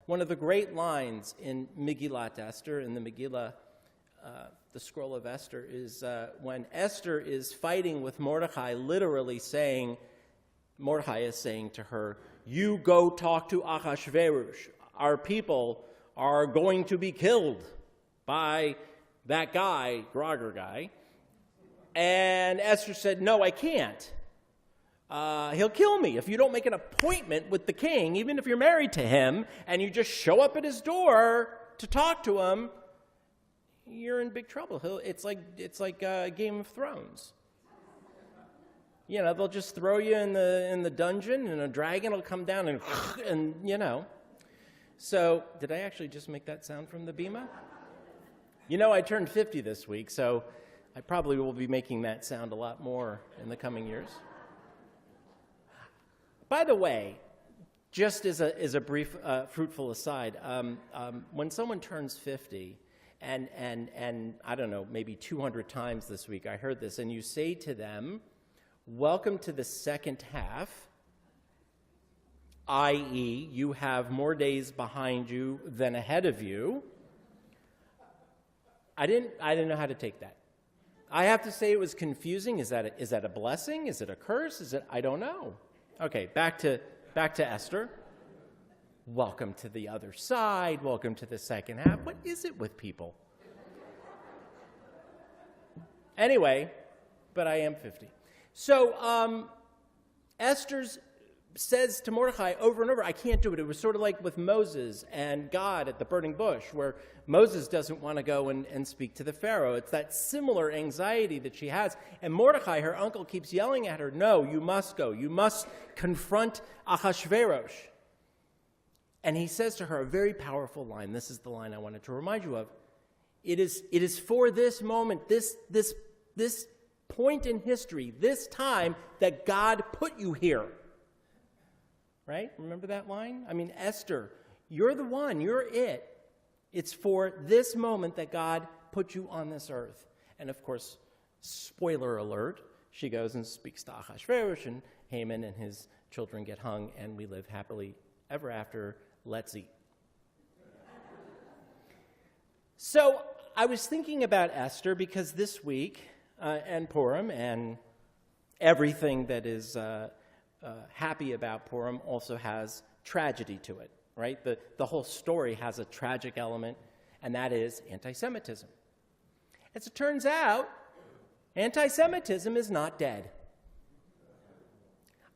one of the great lines in Megillat Esther, in the Megillah, the scroll of Esther, is when Esther is fighting with Mordecai, literally saying, Mordecai is saying to her, "You go talk to Achashverosh. Our people are going to be killed by that guy, Grager guy." And Esther said, "No, I can't. He'll kill me if you don't make an appointment with the king, even if you're married to him, and you just show up at his door to talk to him. You're in big trouble. It's like Game of Thrones. You know, they'll just throw you in the dungeon, and a dragon will come down and you know." So, did I actually just make that sound from the Bima? You know, I turned 50 this week, so I probably will be making that sound a lot more in the coming years. By the way, just as a brief, fruitful aside, when someone turns 50, and I don't know, maybe 200 times this week I heard this, and you say to them, "Welcome to the second half," i.e., you have more days behind you than ahead of you. I didn't know how to take that. I have to say it was confusing. Is that a blessing? Is it a curse? I don't know. Okay, back to Esther. Welcome to the other side. Welcome to the second half. What is it with people? Anyway, but I am 50. So Esther says to Mordecai over and over, "I can't do it." It was sort of like with Moses and God at the burning bush, where Moses doesn't want to go and speak to the Pharaoh. It's that similar anxiety that she has. And Mordecai, her uncle, keeps yelling at her, "No, you must go. You must confront Achashverosh." And he says to her a very powerful line. This is the line I wanted to remind you of. It is for this moment, this point in history, this time, that God put you here. Right? Remember that line? I mean, Esther, you're the one. You're it. It's for this moment that God put you on this earth. And of course, spoiler alert, she goes and speaks to Achashverosh, and Haman and his children get hung, and we live happily ever after. Let's eat. So I was thinking about Esther because this week, and Purim, and everything that is happy about Purim also has tragedy to it, right? The whole story has a tragic element, and that is anti-Semitism. As it turns out, anti-Semitism is not dead.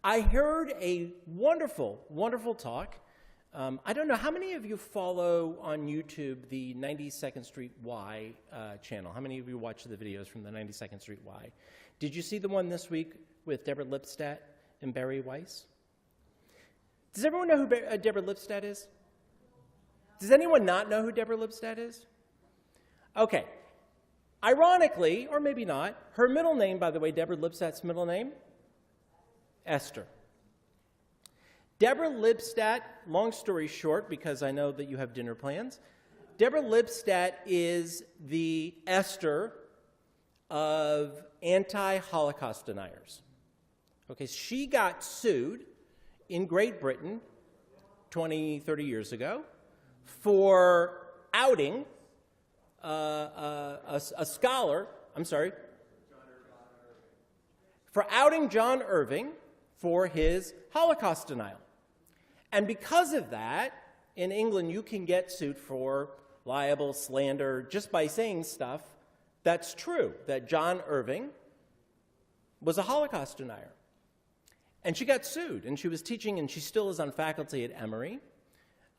I heard a wonderful, wonderful talk. I don't know, how many of you follow on YouTube the 92nd Street Y channel? How many of you watch the videos from the 92nd Street Y? Did you see the one this week with Deborah Lipstadt and Barry Weiss? Does everyone know who Deborah Lipstadt is? Does anyone not know who Deborah Lipstadt is? Okay. Ironically, or maybe not, her middle name, by the way, Deborah Lipstadt's middle name, Esther. Deborah Lipstadt, long story short, because I know that you have dinner plans, Deborah Lipstadt is the Esther of anti-Holocaust deniers. Okay, she got sued in Great Britain 20, 30 years ago for outing a scholar, for outing John Irving for his Holocaust denial. And because of that, in England, you can get sued for libel, slander, just by saying stuff that's true, that John Irving was a Holocaust denier. And she got sued, and she was teaching, and she still is on faculty at Emory.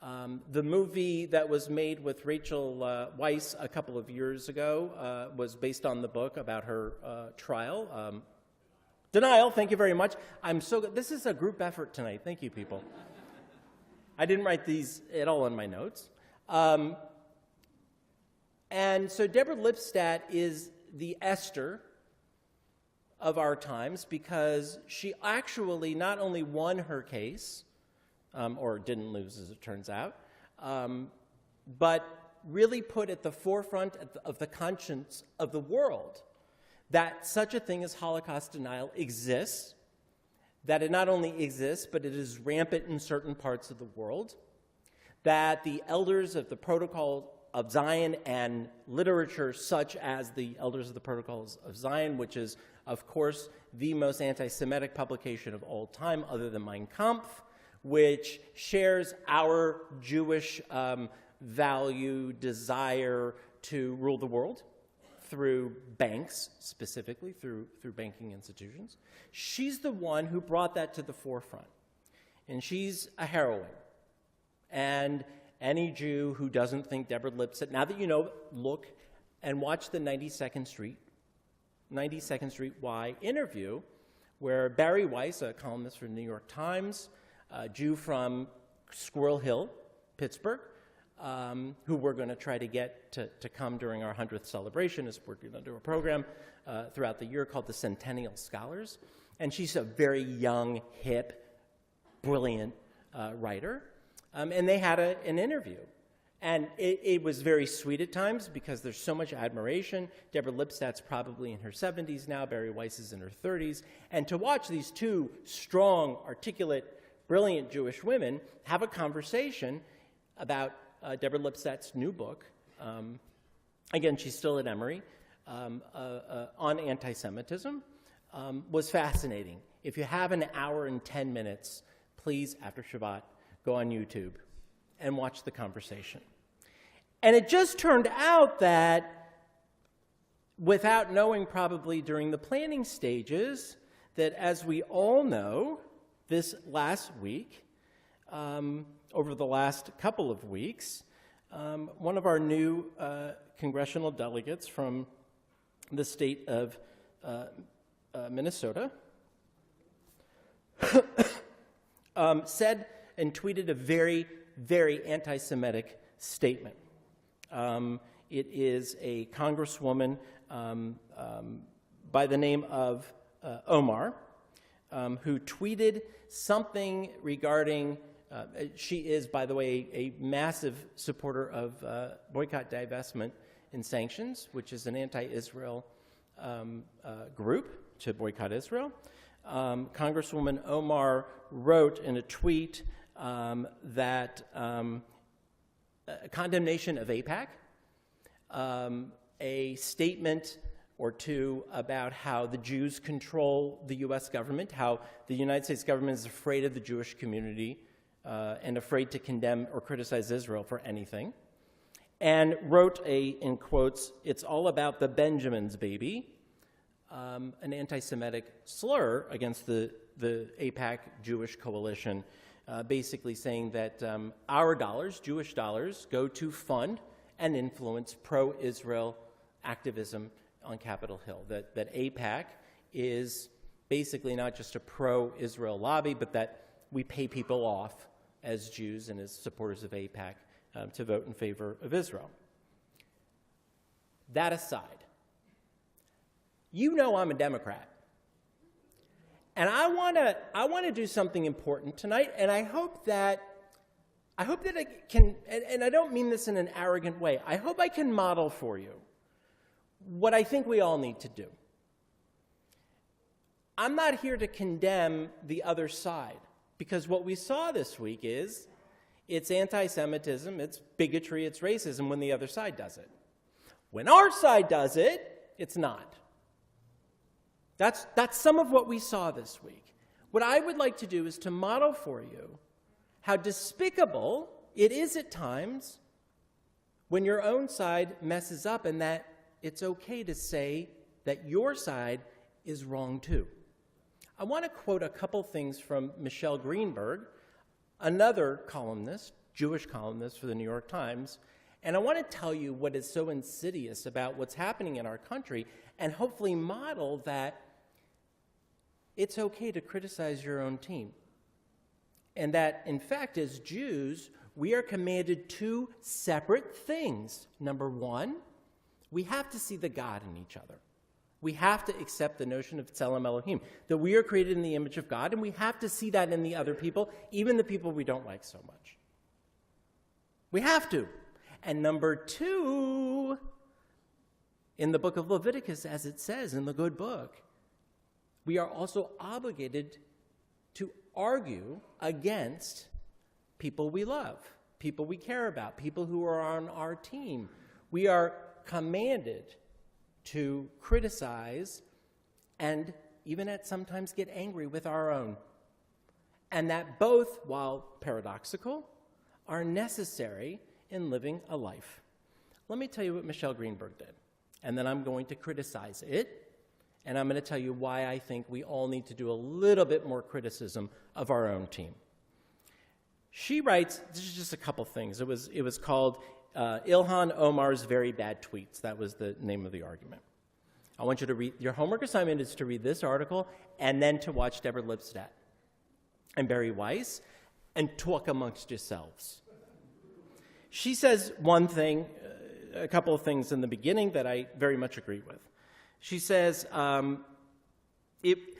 The movie that was made with Rachel Weisz a couple of years ago was based on the book about her trial. Denial, thank you very much. I'm so good. This is a group effort tonight. Thank you, people. I didn't write these at all in my notes. And so Deborah Lipstadt is the Esther of our times because she actually not only won her case, or didn't lose as it turns out, but really put at the forefront of the conscience of the world that such a thing as Holocaust denial exists, that it not only exists, but it is rampant in certain parts of the world, that the elders of the Protocol of Zion and literature such as the Elders of the Protocols of Zion, which is, of course, the most anti-Semitic publication of all time other than Mein Kampf, which shares our Jewish value, desire to rule the world through banks, specifically through banking institutions. She's the one who brought that to the forefront. And she's a heroine. And any Jew who doesn't think Deborah Lipstadt, now that you know, look and watch the 92nd Street Y interview where Barry Weiss, a columnist for the New York Times, a Jew from Squirrel Hill, Pittsburgh, who we're going to try to get to come during our 100th celebration, as we're going to do a program throughout the year called the Centennial Scholars. And she's a very young, hip, brilliant writer. And they had an interview. And it was very sweet at times because there's so much admiration. Deborah Lipstadt's probably in her 70s now. Barry Weiss is in her 30s. And to watch these two strong, articulate, brilliant Jewish women have a conversation about Deborah Lipstadt's new book. Again, she's still at Emory, on anti-Semitism, was fascinating. If you have an hour and 10 minutes, please, after Shabbat, go on YouTube and watch the conversation. And it just turned out that, without knowing probably during the planning stages, that as we all know, this last week, over the last couple of weeks, one of our new congressional delegates from the state of Minnesota said and tweeted a very, very anti-Semitic statement. It is a congresswoman by the name of Omar, who tweeted something regarding, she is, by the way, a massive supporter of boycott, divestment, and sanctions, which is an anti-Israel group to boycott Israel. Congresswoman Omar wrote in a tweet that condemnation of AIPAC, a statement or two about how the Jews control the U.S. government, how the United States government is afraid of the Jewish community and afraid to condemn or criticize Israel for anything, and wrote in quotes, "It's all about the Benjamins, baby," an anti-Semitic slur against the AIPAC Jewish coalition, basically saying that our dollars, Jewish dollars, go to fund and influence pro-Israel activism on Capitol Hill, that AIPAC is basically not just a pro-Israel lobby, but that we pay people off as Jews and as supporters of AIPAC to vote in favor of Israel. That aside, you know I'm a Democrat. And I want to do something important tonight, and I hope that I can, and I don't mean this in an arrogant way, I hope I can model for you what I think we all need to do. I'm not here to condemn the other side, because what we saw this week is it's anti-Semitism, it's bigotry, it's racism when the other side does it. When our side does it, it's not. That's some of what we saw this week. What I would like to do is to model for you how despicable it is at times when your own side messes up, and that it's okay to say that your side is wrong too. I want to quote a couple things from Michelle Greenberg, another columnist, Jewish columnist for the New York Times, and I want to tell you what is so insidious about what's happening in our country and hopefully model that it's okay to criticize your own team. And that, in fact, as Jews, we are commanded two separate things. Number one, we have to see the God in each other. We have to accept the notion of Tselem Elohim, that we are created in the image of God, and we have to see that in the other people, even the people we don't like so much. We have to. And number two, in the book of Leviticus, as it says in the good book, we are also obligated to argue against people we love, people we care about, people who are on our team. We are commanded to criticize and even at sometimes get angry with our own. And that both, while paradoxical, are necessary in living a life. Let me tell you what Michelle Greenberg did, and then I'm going to criticize it, and I'm going to tell you why I think we all need to do a little bit more criticism of our own team. She writes, this is just a couple things. It was called Ilhan Omar's Very Bad Tweets. That was the name of the argument. I want you to read, your homework assignment is to read this article and then to watch Deborah Lipstadt and Barry Weiss and talk amongst yourselves. She says one thing, a couple of things in the beginning that I very much agree with. She says,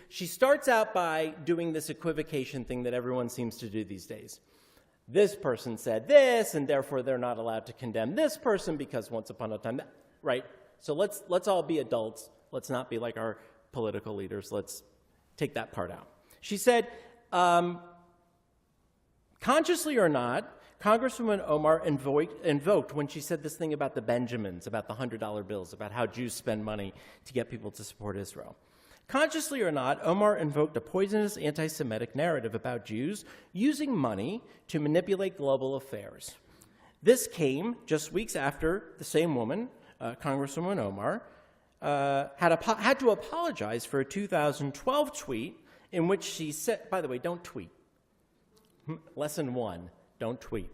she starts out by doing this equivocation thing that everyone seems to do these days. This person said this, and therefore they're not allowed to condemn this person because once upon a time, right? So let's all be adults. Let's not be like our political leaders. Let's take that part out. She said, consciously or not, Congresswoman Omar invoked when she said this thing about the Benjamins, about the $100 bills, about how Jews spend money to get people to support Israel. Consciously or not, Omar invoked a poisonous anti-Semitic narrative about Jews using money to manipulate global affairs. This came just weeks after the same woman, Congresswoman Omar, had to apologize for a 2012 tweet in which she said, by the way, don't tweet. Lesson 1, don't tweet.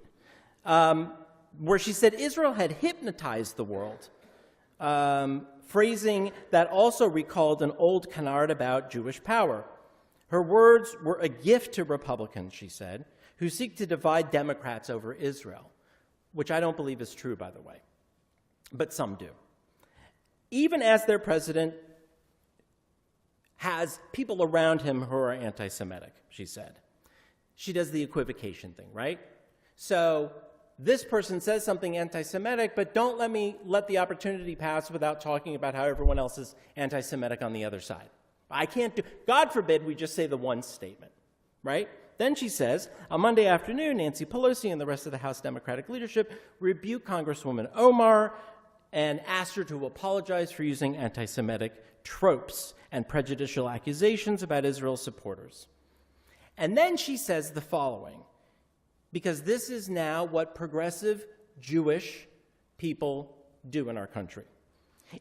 Where she said Israel had hypnotized the world. Phrasing that also recalled an old canard about Jewish power. Her words were a gift to Republicans, she said, who seek to divide Democrats over Israel, which I don't believe is true, by the way, but some do. Even as their president has people around him who are anti-Semitic, she said. She does the equivocation thing, right? So this person says something anti-Semitic, but don't let the opportunity pass without talking about how everyone else is anti-Semitic on the other side. I can't do, God forbid we just say the one statement, right? Then she says, on Monday afternoon, Nancy Pelosi and the rest of the House Democratic leadership rebuked Congresswoman Omar and asked her to apologize for using anti-Semitic tropes and prejudicial accusations about Israel's supporters. And then she says the following, because this is now what progressive Jewish people do in our country.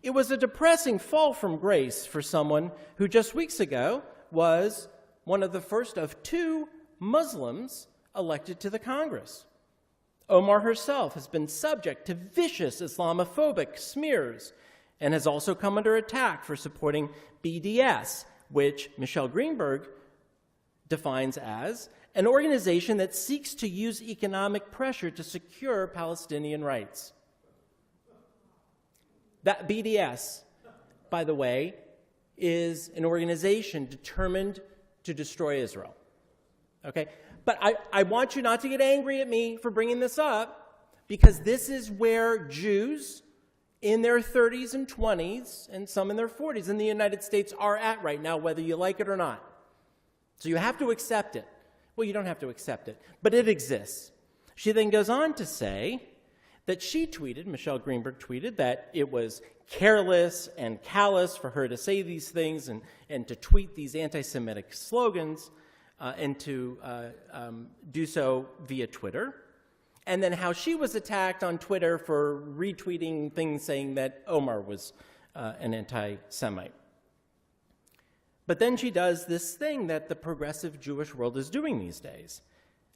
It was a depressing fall from grace for someone who just weeks ago was one of the first of 2 Muslims elected to the Congress. Omar herself has been subject to vicious Islamophobic smears and has also come under attack for supporting BDS, which Michelle Greenberg defines as an organization that seeks to use economic pressure to secure Palestinian rights. That BDS, by the way, is an organization determined to destroy Israel. Okay? But I want you not to get angry at me for bringing this up, because this is where Jews in their 30s and 20s, and some in their 40s in the United States are at right now, whether you like it or not. So you have to accept it. Well, you don't have to accept it, but it exists. She then goes on to say that Michelle Greenberg tweeted, that it was careless and callous for her to say these things and to tweet these anti-Semitic slogans and to do so via Twitter. And then how she was attacked on Twitter for retweeting things saying that Omar was an anti-Semite. But then she does this thing that the progressive Jewish world is doing these days.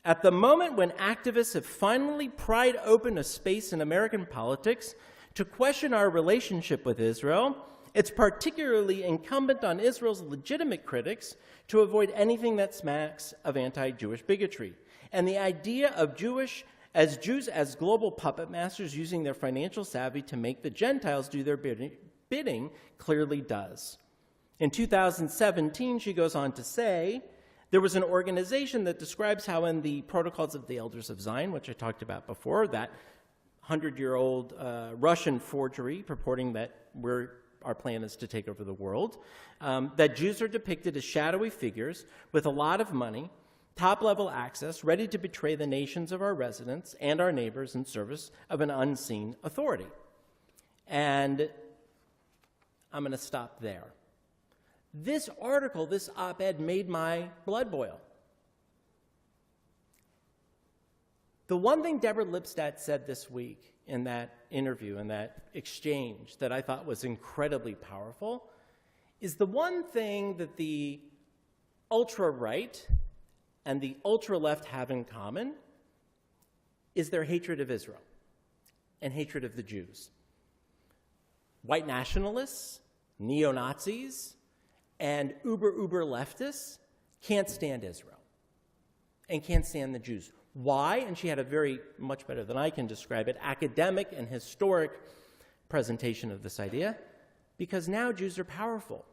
At the moment when activists have finally pried open a space in American politics to question our relationship with Israel, it's particularly incumbent on Israel's legitimate critics to avoid anything that smacks of anti-Jewish bigotry. And the idea of Jews as global puppet masters using their financial savvy to make the Gentiles do their bidding clearly does. In 2017, she goes on to say, there was an organization that describes how in the Protocols of the Elders of Zion, which I talked about before, that 100-year-old Russian forgery purporting that our plan is to take over the world, that Jews are depicted as shadowy figures with a lot of money top-level access, ready to betray the nations of our residents and our neighbors in service of an unseen authority. And I'm going to stop there. This article, this op-ed, made my blood boil. The one thing Deborah Lipstadt said this week in that interview, in that exchange, that I thought was incredibly powerful, is the one thing that the ultra-right and the ultra-left have in common is their hatred of Israel and hatred of the Jews. White nationalists, neo-Nazis, and uber leftists can't stand Israel and can't stand the Jews. Why? And she had a very, much better than I can describe it, academic and historic presentation of this idea, because now Jews are powerful.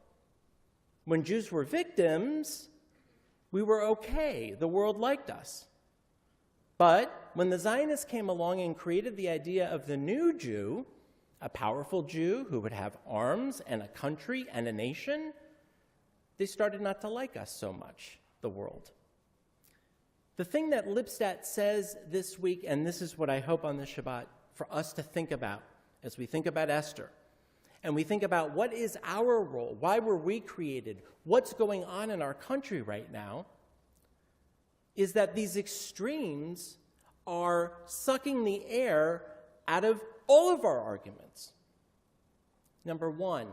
When Jews were victims, we were okay. The world liked us. But when the Zionists came along and created the idea of the new Jew, a powerful Jew who would have arms and a country and a nation, they started not to like us so much, the world. The thing that Lipstadt says this week, and this is what I hope on this Shabbat for us to think about as we think about Esther, and we think about what is our role, why were we created, what's going on in our country right now, is that these extremes are sucking the air out of all of our arguments. Number one,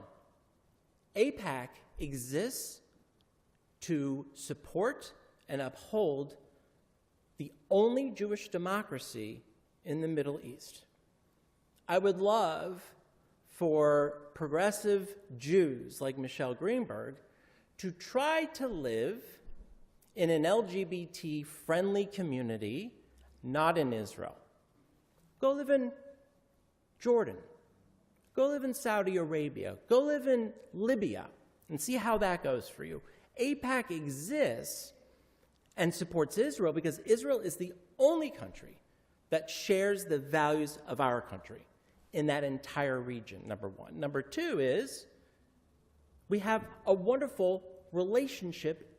AIPAC exists to support and uphold the only Jewish democracy in the Middle East. I would love for progressive Jews like Michelle Greenberg to try to live in an LGBT-friendly community, not in Israel. Go live in Jordan. Go live in Saudi Arabia. Go live in Libya and see how that goes for you. AIPAC exists and supports Israel because Israel is the only country that shares the values of our country in that entire region, number one. Number two is we have a wonderful relationship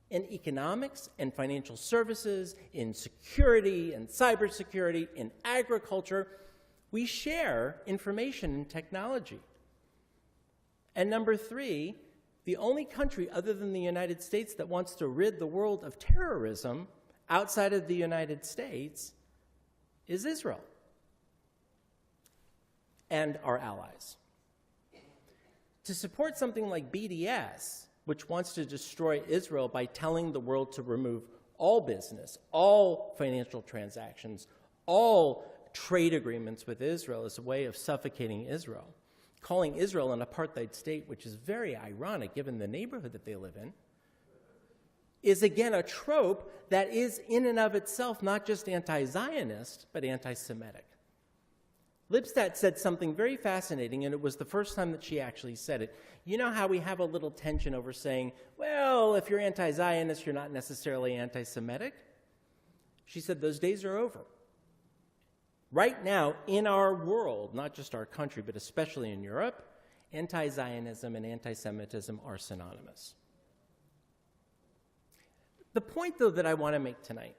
in economics and financial services, in security and cybersecurity, in agriculture. We share information and technology. And number three, the only country other than the United States that wants to rid the world of terrorism outside of the United States is Israel and our allies. To support something like BDS, which wants to destroy Israel by telling the world to remove all business, all financial transactions, all trade agreements with Israel as a way of suffocating Israel, calling Israel an apartheid state, which is very ironic given the neighborhood that they live in, is again a trope that is in and of itself not just anti-Zionist, but anti-Semitic. Lipstadt said something very fascinating, and it was the first time that she actually said it. You know how we have a little tension over saying, well, if you're anti-Zionist, you're not necessarily anti-Semitic? She said those days are over. Right now, in our world, not just our country, but especially in Europe, anti-Zionism and anti-Semitism are synonymous. The point, though, that I want to make tonight,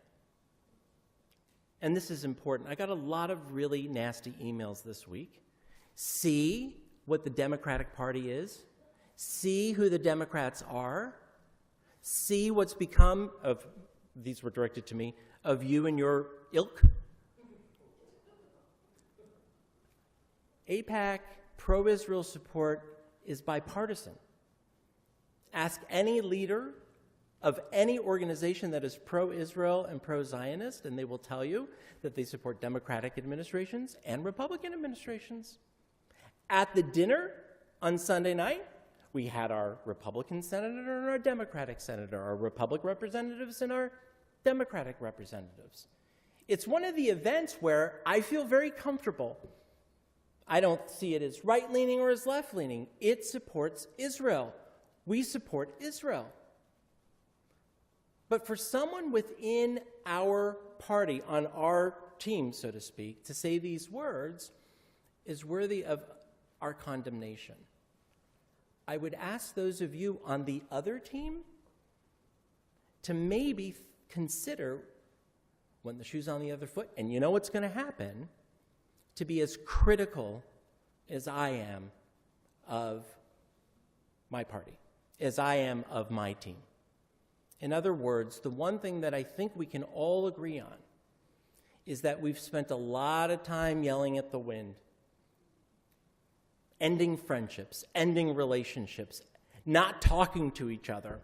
and this is important, I got a lot of really nasty emails this week. See what the Democratic Party is. See who the Democrats are. See what's become of, these were directed to me, of you and your ilk. AIPAC, pro-Israel support is bipartisan. Ask any leader of any organization that is pro-Israel and pro-Zionist, and they will tell you that they support Democratic administrations and Republican administrations. At the dinner on Sunday night, we had our Republican senator and our Democratic senator, our Republican representatives and our Democratic representatives. It's one of the events where I feel very comfortable. I don't see it as right-leaning or as left-leaning. It supports Israel. We support Israel. But for someone within our party, on our team, so to speak, to say these words is worthy of our condemnation. I would ask those of you on the other team to maybe consider, when the shoe's on the other foot, and you know what's going to happen, to be as critical as I am of my party, as I am of my team. In other words, the one thing that I think we can all agree on is that we've spent a lot of time yelling at the wind, ending friendships, ending relationships, not talking to each other,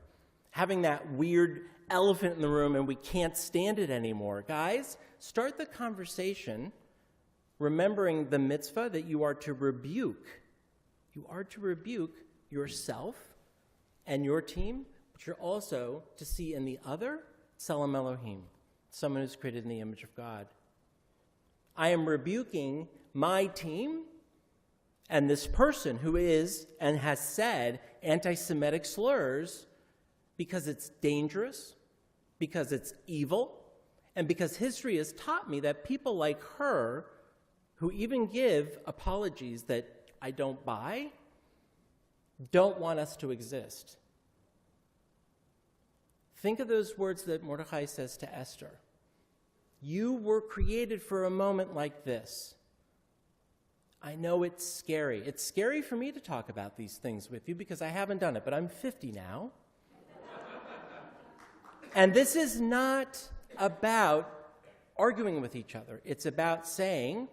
having that weird elephant in the room and we can't stand it anymore. Guys, start the conversation remembering the mitzvah that you are to rebuke. You are to rebuke yourself and your team, but you're also to see in the other Tselem Elohim, someone who's created in the image of God. I am rebuking my team and this person who is and has said anti-Semitic slurs because it's dangerous, because it's evil, and because history has taught me that people like her, who even give apologies that I don't buy, don't want us to exist. Think of those words that Mordechai says to Esther. You were created for a moment like this. I know it's scary. It's scary for me to talk about these things with you because I haven't done it, but I'm 50 now. And this is not about arguing with each other. It's about saying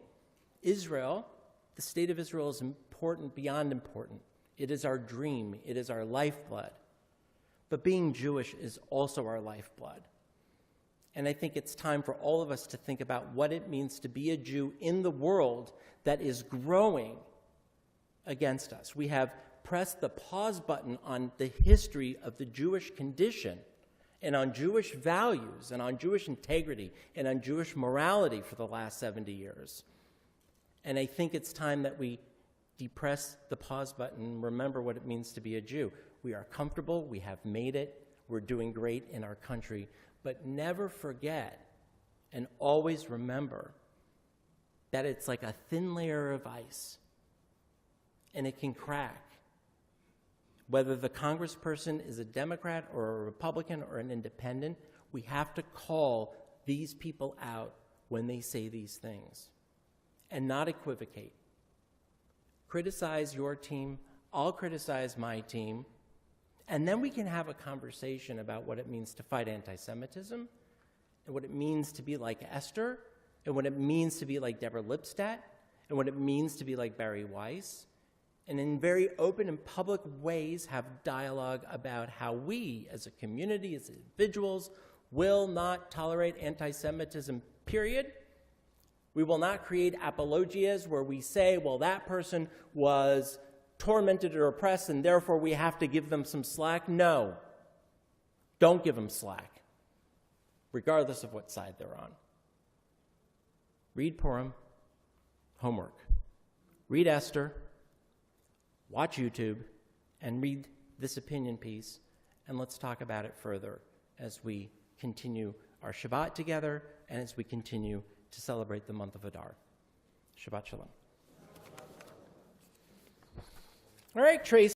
Israel, the state of Israel is important beyond important. It is our dream. It is our lifeblood. But being Jewish is also our lifeblood. And I think it's time for all of us to think about what it means to be a Jew in the world that is growing against us. We have pressed the pause button on the history of the Jewish condition and on Jewish values and on Jewish integrity and on Jewish morality for the last 70 years. And I think it's time that we depress the pause button and remember what it means to be a Jew. We are comfortable. We have made it. We're doing great in our country. But never forget and always remember that it's like a thin layer of ice and it can crack. Whether the congressperson is a Democrat or a Republican or an independent, we have to call these people out when they say these things and not equivocate. Criticize your team, I'll criticize my team, and then we can have a conversation about what it means to fight anti-Semitism and what it means to be like Esther and what it means to be like Deborah Lipstadt and what it means to be like Barry Weiss, and in very open and public ways have dialogue about how we as a community, as individuals, will not tolerate anti-Semitism, period. We will not create apologias where we say, well, that person was tormented or oppressed and therefore we have to give them some slack. No, don't give them slack, regardless of what side they're on. Read Purim, homework. Read Esther, watch YouTube, and read this opinion piece, and let's talk about it further as we continue our Shabbat together and as we continue to celebrate the month of Adar. Shabbat Shalom. All right, Tracy.